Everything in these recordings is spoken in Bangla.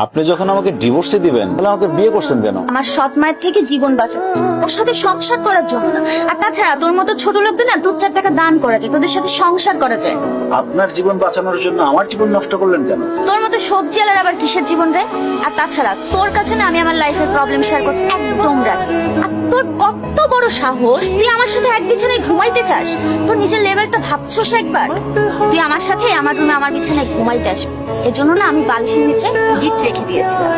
আপনি যখন আমাকে ডিভোর্সে দিবেন তাহলে আমাকে বিয়ে করছেন কেন? আমার সৎ মায়ের থেকে জীবন বাঁচাতে, ওর সাথে সংসার করার জন্য না। আর তাছাড়া তোর মতো ছোট লোকদের না 2-4 টাকা দান করা যায়, তোদের সাথে সংসার করা যায়। আপনার জীবন বাঁচানোর জন্য আমার জীবন নষ্ট করলেন কেন? তোর মতো সবজি আলার আবার কিসের জীবন রে? আর তাছাড়া তোর কাছে না আমি আমার লাইফের প্রবলেম শেয়ার করতে একদম রাজি। আর তোর কত বড় সাহস, তুই আমার সাথে এক বিছানায় ঘুমাইতে চাস? তোর নিজের লেভেলটা ভাবছোস একবার? তুই আমার সাথে আমার রুমে আমার বিছানায় ঘুমাইতে আসবি, এর জন্য না আমি বালিশের নিচে গিফট রেখে দিয়েছিলাম।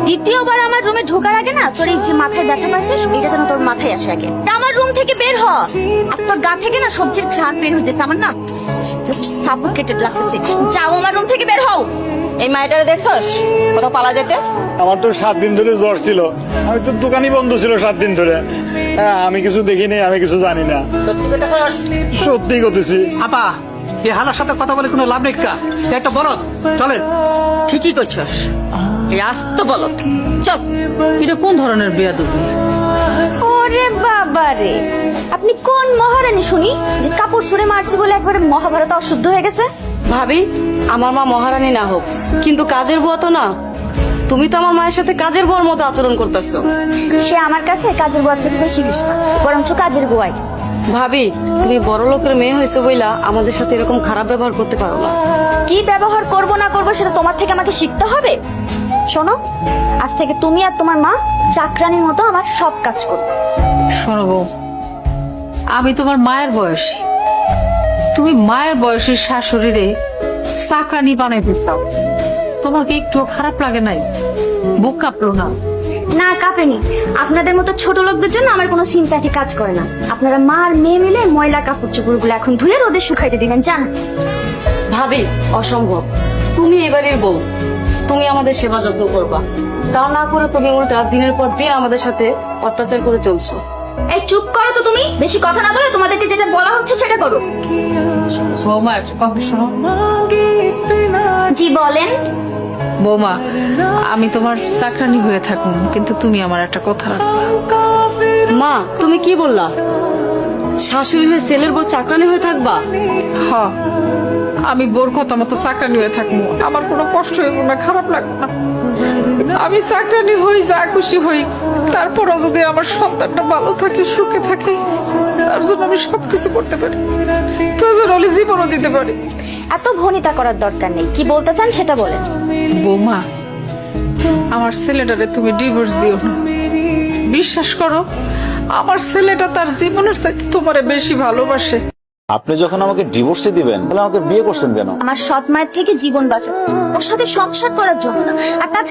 দ্বিতীয়বার আমার রুমে ঢোকার আগে না তোর এই যে মাথায় ব্যথা পাচ্ছিস, এটা যেন তোর মাথায় আসে আগে। আমার রুম থেকে বের হ। আর তোর গা থেকে না সবজির ঘ্রাণ বের হইতেছে, আমার না জাস্ট সাফোকেটেড লাগতেছে। যাও আমার রুম থেকে বের হও। এই মাইটারে দেখছস কোথাও পালা যেতে? আমার তো 7 দিন ধরে জ্বর ছিল, আমি তো দোকানই বন্ধ ছিল 7 দিন ধরে। হ্যাঁ, আমি কিছু দেখিনি, আমি কিছু জানি না। সত্যি কইতাছস? সত্যি করতেছি। আপা, এই হালার সাথে কথা বলে কোনো লাভ নেই কা? এ একটা বলদ, চলেন। ঠিকই কইছস, এই আস্ত বলত। চল। এটা কোন ধরনের বেয়াদবি? ওরে বাবা রে, আপনি কোন মহারানী শুনি যে কাপড় ছুঁড়ে মারছি বলে একবারে মহাভারত অশুদ্ধ হয়ে গেছে? ভাবি, আমার মা মহারানী না হোক, কিন্তু কাজের বুয়া তো না। তুমি তো আমার মায়ের সাথে কাজের বুয়ার মতো আচরণ করতেছো। সে আমার কাছে কাজের বুয়ার থেকে বেশি কিছু না, বরঞ্চ কাজের বুয়াই। ভাবি, তুমি বড় লোকের মেয়ে হয়েছো বইলা আমাদের সাথে এরকম খারাপ ব্যবহার করতে পারো না। কি ব্যবহার করব না করব সেটা তোমার থেকে আমাকে শিখতে হবে। শোনো, আজ থেকে তুমি আর তোমার মা চাকরানির মতো আমার সব কাজ করবে। শোনো বউ, আমি তোমার মায়ের বয়সী, তুমি মায়ের বয়সের শাশুড়িরে চাকরানি বানাইতে চাও, তোমার কি একটু খারাপ লাগে নাই? বুক কাঁপলো না? না, কাঁপেনি। আপনাদের মতো ছোট লোকদের জন্য আমার কোনো সিম্প্যাথি কাজ করে না। আপনারা মা আর মেয়ে মিলে ময়লা কাপড় চোপড়গুলো এখন ধুয়ে রোদে শুকাইতে দিবেন, জান? ভাবি, অসম্ভব। তুমি এবারের বউ, তুমি আমাদের সেবা যত্ন করবা, তা না করে তুমি উল্টা দিনের পর দিন আমাদের সাথে অত্যাচার করে চলছো। এই চুপ করো তো তুমি, বেশি কথা না বলে তোমাদেরকে যেটা বলা হচ্ছে সেটা করো। বৌমা, একটা কথা শোনো। জি বলেন। বৌমা, আমি তোমার চাকরানি হয়ে থাকুন, কিন্তু তুমি আমার একটা কথা রাখবা। মা, তুমি কি বললা? শাশুড়ি হয়ে ছেলের বউ চাকরানি হয়ে থাকবা? হ, আমি বোর কথা মতো চাকরানি হয়ে থাকবো, আমার কোনো কষ্ট হইব না, খারাপ লাগবে না। আমি চাকরানি হই, যা খুশি হই, তারপরও যদি আমার সন্তানটা ভালো থাকে, সুখে থাকে, তার জন্য আমি সবকিছু করতে পারি, প্রয়োজন হলে জীবনও দিতে পারি। এত ভনিতা করার দরকার নেই, কি বলতে চান সেটা বলেন। বৌমা, আমার ছেলেটারে তুমি ডিভোর্স দিও না। বিশ্বাস করো, আমার ছেলেটা তার জীবনের চাইতে তোমারে বেশি ভালোবাসে। আপনি যখন আমাকে ডিভোর্সে দিবেন তাহলে আমাকে বিয়ে করছেন কেন? আমার সৎ মায়ের থেকে জীবন বাঁচাতে, ওর সাথে সংসার করার জন্য না। আর তাছাড়া